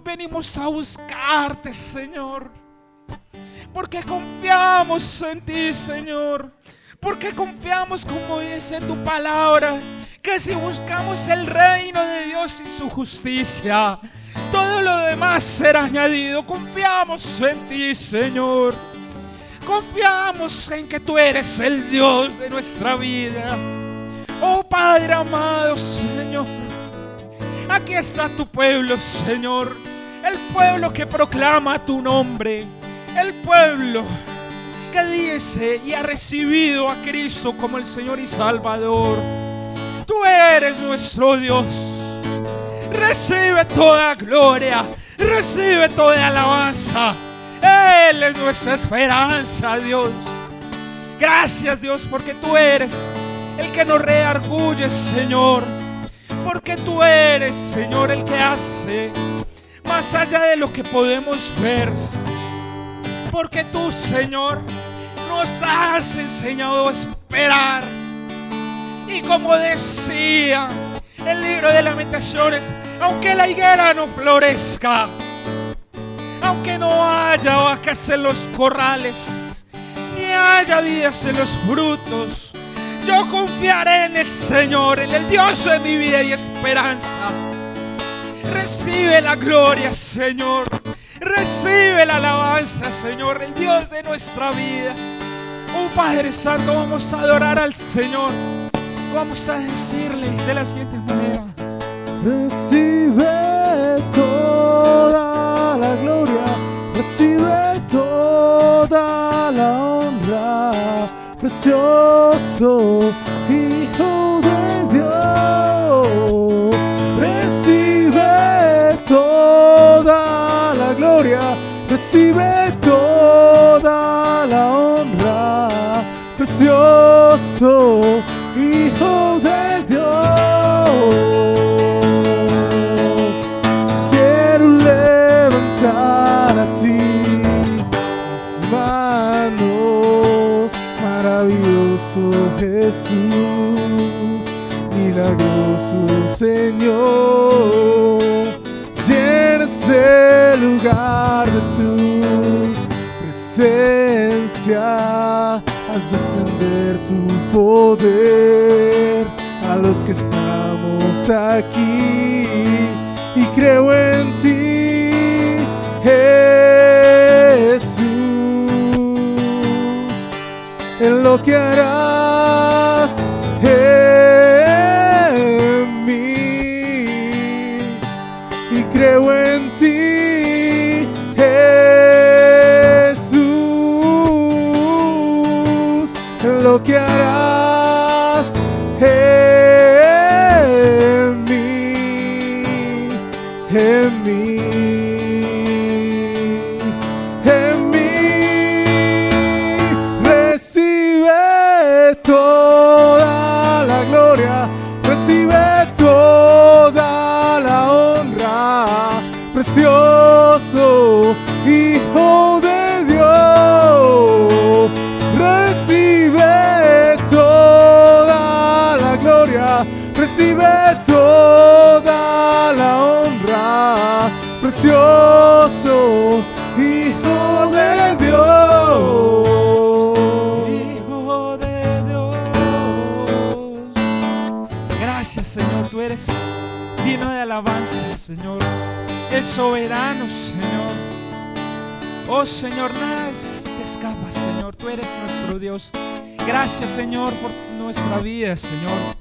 venimos a buscarte, Señor, porque confiamos en ti, Señor, porque confiamos, como dice tu palabra, que si buscamos el reino de Dios y su justicia, todo lo demás será añadido. Confiamos en ti, Señor. Confiamos en que tú eres el Dios de nuestra vida. Oh Padre amado, Señor, aquí está tu pueblo, Señor, el pueblo que proclama tu nombre, el pueblo que dice y ha recibido a Cristo como el Señor y Salvador. Tú eres nuestro Dios. Recibe toda gloria, recibe toda alabanza. Él es nuestra esperanza, Dios. Gracias, Dios, porque tú eres el que nos redarguye, Señor. Porque tú eres, Señor, el que hace más allá de lo que podemos ver. Porque tú, Señor, nos has enseñado a esperar. Y como decía el libro de Lamentaciones, aunque la higuera no florezca, aunque no haya vacas en los corrales, ni haya vidas en los frutos, yo confiaré en el Señor, en el Dios de mi vida y esperanza. Recibe la gloria, Señor. Recibe la alabanza, Señor, el Dios de nuestra vida. Oh Padre Santo, vamos a adorar al Señor. Vamos a decirle de la siguiente manera: recibe toda la gloria, recibe toda la honra, precioso Hijo de Dios. Recibe toda la gloria, recibe toda la honra, precioso Hijo de Dios. Quiero levantar a ti mis manos, maravilloso Jesús, milagroso Señor. Llena ese lugar de tu presencia, haz descender tu poder a los que estamos aquí, y creo en ti, Jesús, en lo que harás en mí, y creo en ti, Jesús, en lo que harás en mí, en mí, en mí. Recibe toda la gloria, recibe toda la honra, precioso recibe toda la honra, precioso Hijo de Dios. Hijo de Dios. Gracias, Señor, tú eres digno de alabanza, Señor, el soberano, Señor. Oh, Señor, nada te escapa, Señor, tú eres nuestro Dios. Gracias, Señor, por nuestra vida, Señor.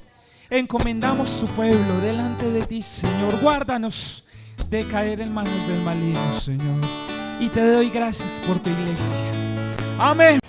Encomendamos tu pueblo delante de ti, Señor. Guárdanos de caer en manos del maligno, Señor. Y te doy gracias por tu iglesia. Amén.